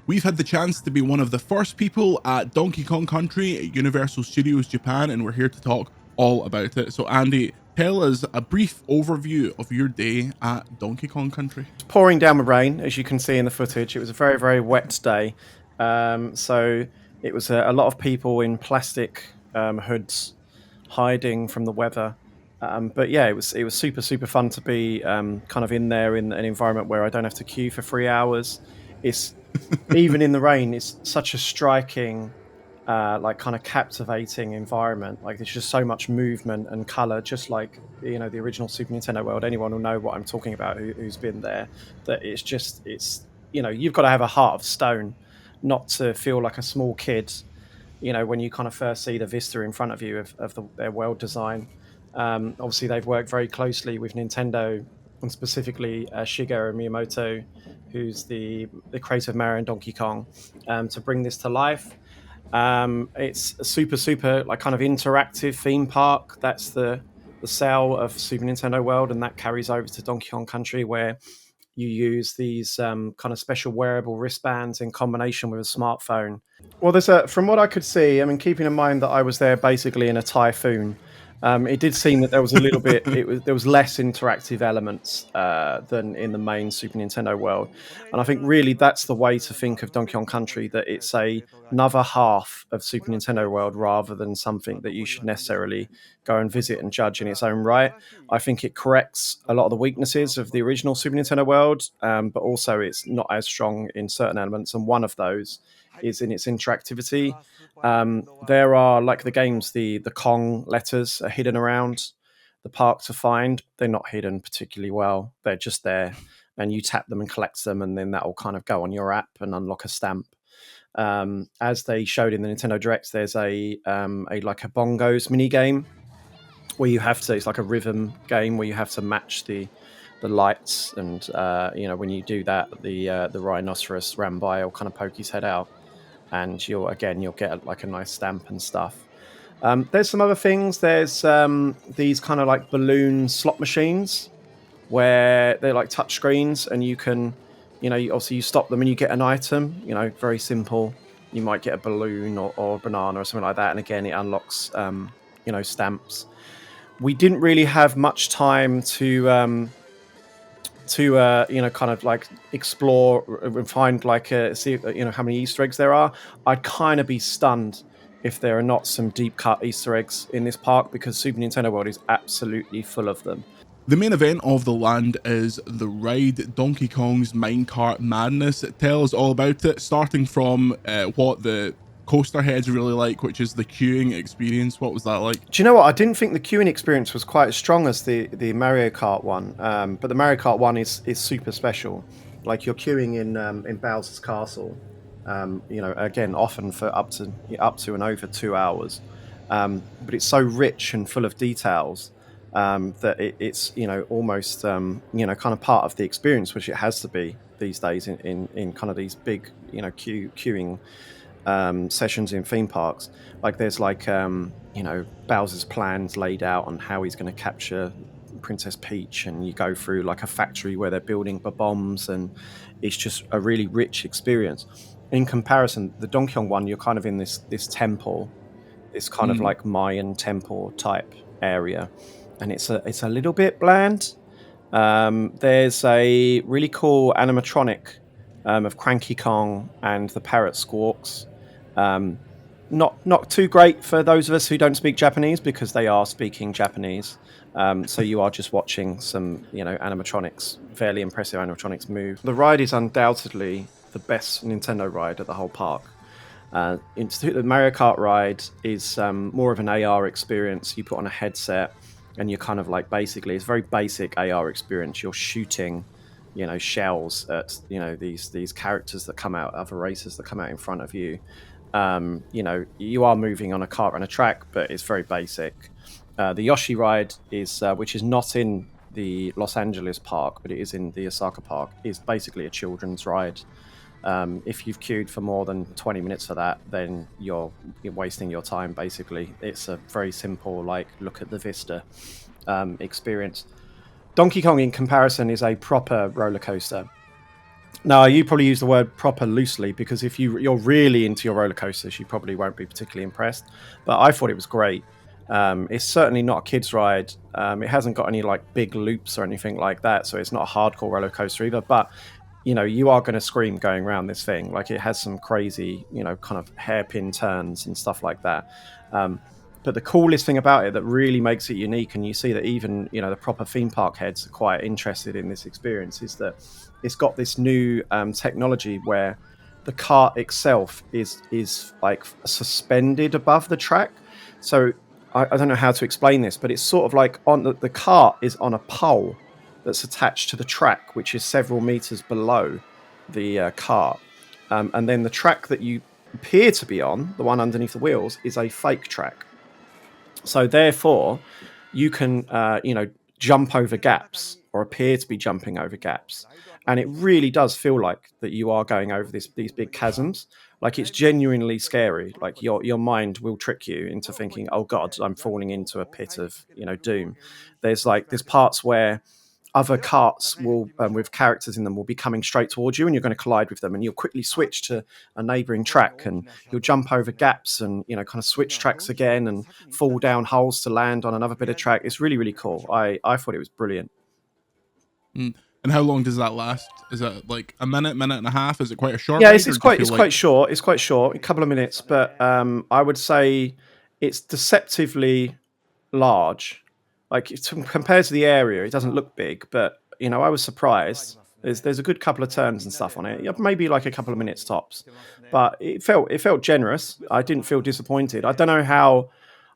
We've had the chance to be one of the first people at Donkey Kong Country at Universal Studios Japan, and we're here to talk all about it. So, Andy, tell us a brief overview of your day at Donkey Kong Country. Pouring down with rain, as you can see in the footage. It was a very, very wet day. So it was a lot of people in plastic hoods hiding from the weather. But yeah, it was super, super fun to be kind of in there in an environment where I don't have to queue for 3 hours. It's even in the rain, it's such a striking, like kind of captivating environment. Like there's just so much movement and color, just like the original Super Nintendo world. Anyone will know what I'm talking about who's been there. That it's you've got to have a heart of stone, not to feel like a small kid. When you kind of first see the vista in front of you of their world design. Obviously, they've worked very closely with Nintendo and specifically Shigeru Miyamoto, who's the creator of Mario and Donkey Kong, to bring this to life. It's a super, super like kind of interactive theme park. That's the sale of Super Nintendo World, and that carries over to Donkey Kong Country, where you use these kind of special wearable wristbands in combination with a smartphone. Well, from what I could see, I mean, keeping in mind that I was there basically in a typhoon, it did seem that there was a little bit. There was less interactive elements than in the main Super Nintendo world, and I think really that's the way to think of Donkey Kong Country. That it's another half of Super Nintendo world rather than something that you should necessarily go and visit and judge in its own right. I think it corrects a lot of the weaknesses of the original Super Nintendo world, but also it's not as strong in certain elements, and one of those is in its interactivity. There are like the games, the Kong letters are hidden around the park to find. They're not hidden particularly well. They're just there, and you tap them and collect them, and then that will kind of go on your app and unlock a stamp. As they showed in the Nintendo Direct, there's a like a bongos mini game where you have to. It's like a rhythm game where you have to match the lights, and when you do that, the rhinoceros ran by or kind of poke his head out, and you'll get like a nice stamp and stuff. There's some other things. There's these kind of like balloon slot machines where they're like touch screens, and you can, obviously you stop them and you get an item. Very simple. You might get a balloon or a banana or something like that, and again it unlocks stamps. We didn't really have much time to kind of like explore and find like see how many Easter eggs there are. I'd kind of be stunned if there are not some deep cut Easter eggs in this park, because Super Nintendo World is absolutely full of them. The main event of the land is the ride Donkey Kong's Minecart Madness. Tell us all about it, starting from what the coaster heads really like, which is the queuing experience. What was that like? Do you know what? I didn't think the queuing experience was quite as strong as the Mario Kart one, but the Mario Kart one is super special. Like you're queuing in Bowser's Castle, again often for up to and over 2 hours, but it's so rich and full of details that it's almost kind of part of the experience, which it has to be these days in kind of these big queuing sessions in theme parks. Like there's like Bowser's plans laid out on how he's going to capture Princess Peach, and you go through like a factory where they're building bombs, and it's just a really rich experience. In comparison, the Donkey Kong one, you're kind of in this temple, this kind of like Mayan temple type area, and it's a little bit bland. There's a really cool animatronic of Cranky Kong and the parrot Squawks. Not too great for those of us who don't speak Japanese, because they are speaking Japanese. So you are just watching some animatronics, fairly impressive animatronics move. The ride is undoubtedly the best Nintendo ride at the whole park. The Mario Kart ride is more of an AR experience. You put on a headset, and you're kind of like basically, it's very basic AR experience. You're shooting, shells at these characters that come out, other racers that come out in front of you. You are moving on a cart and a track, but it's very basic. The Yoshi ride is, which is not in the Los Angeles park, but it is in the Osaka park, is basically a children's ride. If you've queued for more than 20 minutes for that, then you're wasting your time, basically. It's a very simple, like, look at the vista experience. Donkey Kong, in comparison, is a proper roller coaster. No, you probably use the word proper loosely, because if you're really into your roller coasters, you probably won't be particularly impressed. But I thought it was great. It's certainly not a kids' ride. It hasn't got any like big loops or anything like that, so it's not a hardcore roller coaster either. But you are going to scream going around this thing. Like, it has some crazy, kind of hairpin turns and stuff like that. Um, but the coolest thing about it that really makes it unique, and you see that even the proper theme park heads are quite interested in this experience, is that it's got this new technology where the cart itself is like suspended above the track. So I don't know how to explain this, but it's sort of like on the cart is on a pole that's attached to the track, which is several meters below the cart. And then the track that you appear to be on, the one underneath the wheels, is a fake track. So therefore, you can, jump over gaps or appear to be jumping over gaps, and it really does feel like that you are going over these big chasms. Like, it's genuinely scary. Like, your mind will trick you into thinking, "Oh God, I'm falling into a pit of doom." There's parts where other carts will with characters in them will be coming straight towards you, and you're going to collide with them, and you'll quickly switch to a neighboring track, and you'll jump over gaps and kind of switch tracks again and fall down holes to land on another bit of track. It's really, really cool. I thought it was brilliant. Mm. And how long does that last? Is it like a minute and a half? Is it quite a short Yeah, ride, or do you feel it's like? quite short. It's quite short, a couple of minutes, but I would say it's deceptively large. Like, compared to the area, it doesn't look big, but I was surprised. There's a good couple of turns and stuff on it. Yeah, maybe like a couple of minutes tops, but it felt generous. I didn't feel disappointed. I don't know how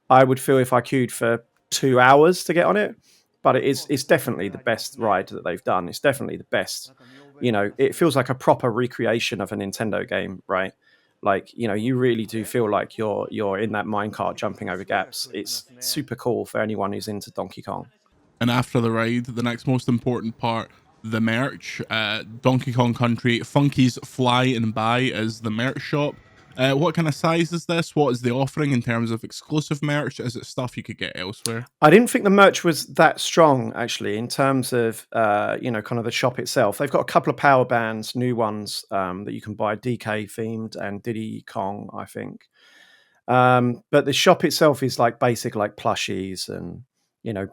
I would feel if I queued for 2 hours to get on it, but it's definitely the best ride that they've done. It's definitely the best. It feels like a proper recreation of a Nintendo game, right? Like, you really do feel like you're in that minecart jumping over gaps. It's super cool for anyone who's into Donkey Kong. And after the ride, the next most important part, the merch. Donkey Kong Country Funky's Fly and Buy is the merch shop. What kind of size is this? What is the offering in terms of exclusive merch? Is it stuff you could get elsewhere? I didn't think the merch was that strong, actually, in terms of kind of the shop itself. They've got a couple of power bands, new ones, that you can buy, DK themed and Diddy Kong, I think. But the shop itself is like basic, like plushies and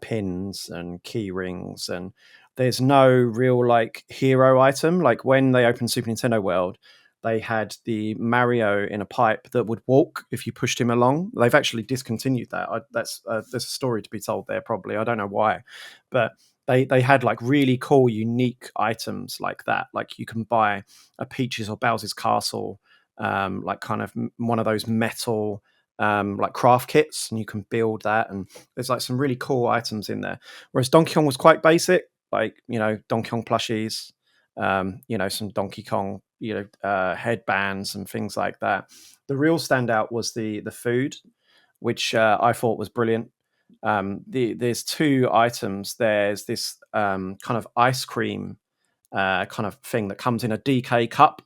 pins and key rings, and there's no real like hero item. Like, when they opened Super Nintendo World, they had the Mario in a pipe that would walk if you pushed him along. They've actually discontinued that. There's a story to be told there, probably. I don't know why, but they had like really cool, unique items like that. Like, you can buy a Peaches or Bowser's Castle, like kind of one of those metal like craft kits, and you can build that, and there's like some really cool items in there, whereas Donkey Kong was quite basic, like Donkey Kong plushies, some Donkey Kong headbands and things like that. The real standout was the food, which I thought was brilliant. There's two items. There's this kind of ice cream kind of thing that comes in a DK cup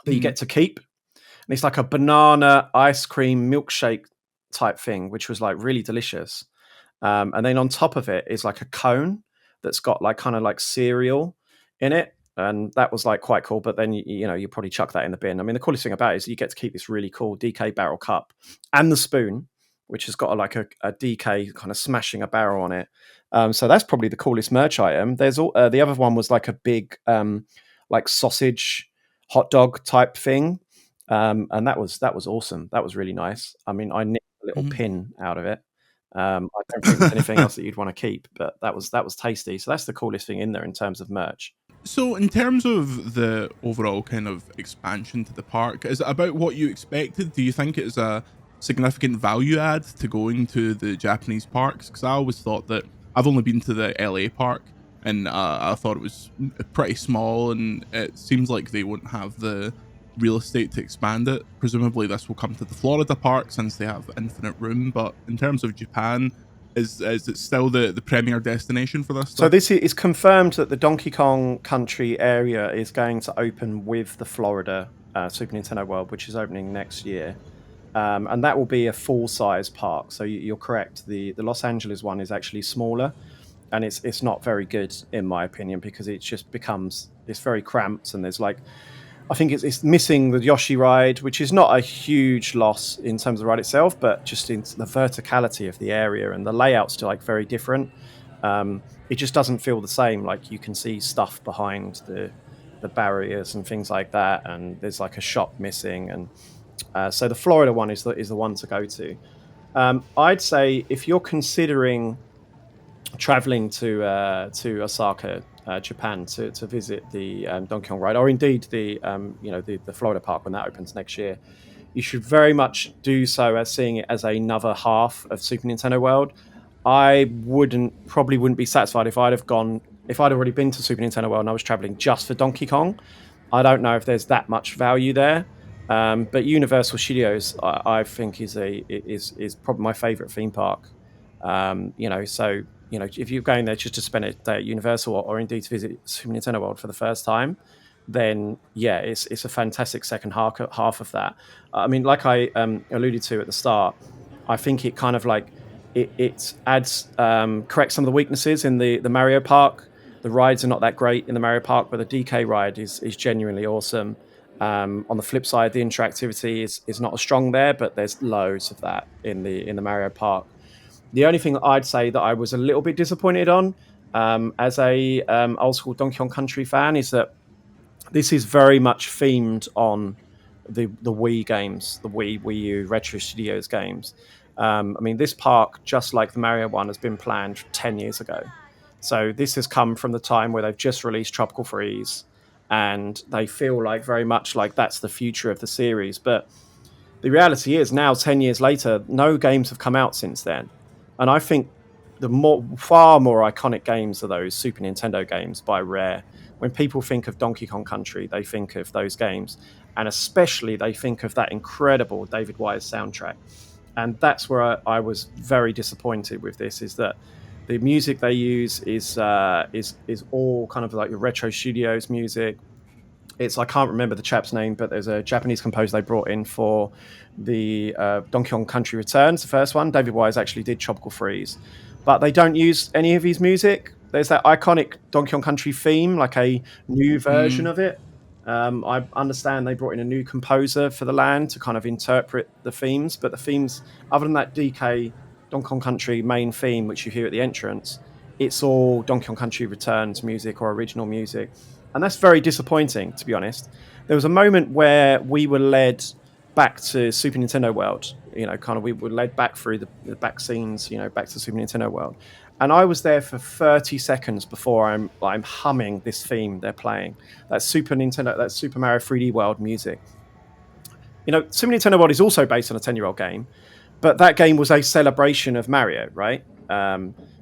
that you get to keep. And it's like a banana ice cream milkshake type thing, which was like really delicious. And then on top of it is like a cone that's got like kind of like cereal in it. And that was like quite cool. But then, you probably chuck that in the bin. I mean, the coolest thing about it is you get to keep this really cool DK barrel cup and the spoon, which has got a DK kind of smashing a barrel on it. So that's probably the coolest merch item. There's the other one was like a big like sausage hot dog type thing. And that was awesome. That was really nice. I mean, I nicked a little pin out of it. I don't think there's anything else that you'd want to keep, but that was tasty. So that's the coolest thing in there in terms of merch. So, in terms of the overall kind of expansion to the park, is it about what you expected? Do you think it is a significant value add to going to the Japanese parks? Because I always thought that I've only been to the LA park, and I thought it was pretty small, and it seems like they wouldn't have the real estate to expand it. Presumably, this will come to the Florida park since they have infinite room. But in terms of Japan, is it still the premier destination for this So stuff? this is confirmed that the Donkey Kong Country area is going to open with the Florida Super Nintendo World, which is opening next year. And that will be a full-size park. So you're correct. The Los Angeles one is actually smaller, and it's not very good in my opinion, because it just becomes it's very cramped, and there's like, I think it's missing the Yoshi ride, which is not a huge loss in terms of the ride itself, but just in the verticality of the area and the layout's like very different. It just doesn't feel the same. Like you can see stuff behind the barriers and things like that, and there's like a shop missing, and so the Florida one is the one to go to. I'd say if you're considering traveling to Osaka, Japan, to visit the Donkey Kong ride, or indeed the Florida Park when that opens next year, you should very much do so as seeing it as another half of Super Nintendo World. I probably wouldn't be satisfied if I'd already been to Super Nintendo World and I was traveling just for Donkey Kong. I don't know if there's that much value there. But Universal Studios, I think, is probably my favorite theme park. So if you're going there just to spend a day at Universal, or indeed to visit Super Nintendo World for the first time, then yeah, it's a fantastic second half of that. I mean, like I alluded to at the start, I think it kind of like it adds corrects some of the weaknesses in the Mario Park. The rides are not that great in the Mario Park, but the DK ride is genuinely awesome. On the flip side, the interactivity is not as strong there, but there's loads of that in the Mario Park. The only thing that I'd say that I was a little bit disappointed on, as a old school Donkey Kong Country fan, is that this is very much themed on the Wii games, the Wii U, Retro Studios games. I mean, this park, just like the Mario one, has been planned 10 years ago. So this has come from the time where they've just released Tropical Freeze, and they feel like very much like that's the future of the series. But the reality is now, 10 years later, no games have come out since then. And I think far more iconic games are those Super Nintendo games by Rare. When people think of Donkey Kong Country, they think of those games. And especially they think of that incredible David Wise soundtrack. And that's where I was very disappointed with this, is that the music they use is all kind of like the Retro Studios music. I can't remember the chap's name, but there's a Japanese composer they brought in for the Donkey Kong Country Returns, the first one. David Wise actually did Tropical Freeze, but they don't use any of his music. There's that iconic Donkey Kong Country theme, like a new version of it. I understand they brought in a new composer for the land to kind of interpret the themes, but the themes, other than that DK Donkey Kong Country main theme, which you hear at the entrance, it's all Donkey Kong Country Returns music or original music. And that's very disappointing, to be honest. There was a moment where we were led back to Super Nintendo World, we were led back through the back scenes, back to Super Nintendo World. And I was there for 30 seconds before I'm humming this theme they're playing. That Super Mario 3D World music. Super Nintendo World is also based on a 10-year-old game, but that game was a celebration of Mario, right?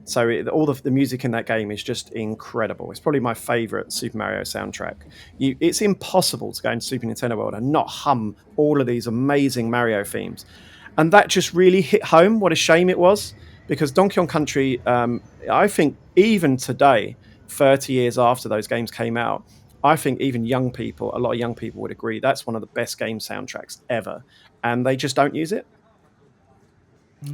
So all the music in that game is just incredible. It's probably my favorite Super Mario soundtrack. It's impossible to go into Super Nintendo World and not hum all of these amazing Mario themes. And that just really hit home what a shame it was, because Donkey Kong Country, I think even today, 30 years after those games came out, I think even a lot of young people would agree that's one of the best game soundtracks ever. And they just don't use it.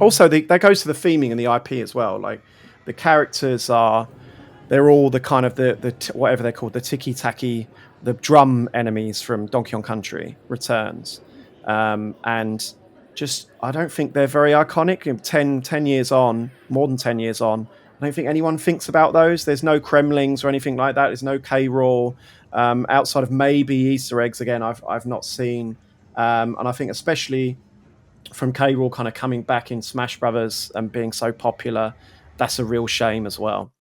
Also, that goes to the theming and the IP as well. Like, the characters they're all the kind of the whatever they're called, the ticky-tacky, the drum enemies from Donkey Kong Country Returns. And just, I don't think they're very iconic. 10 years on, more than 10 years on, I don't think anyone thinks about those. There's no Kremlings or anything like that. There's no K-Rool. Outside of maybe Easter eggs, again, I've not seen. And I think especially from K-Rool kind of coming back in Smash Brothers and being so popular, that's a real shame as well.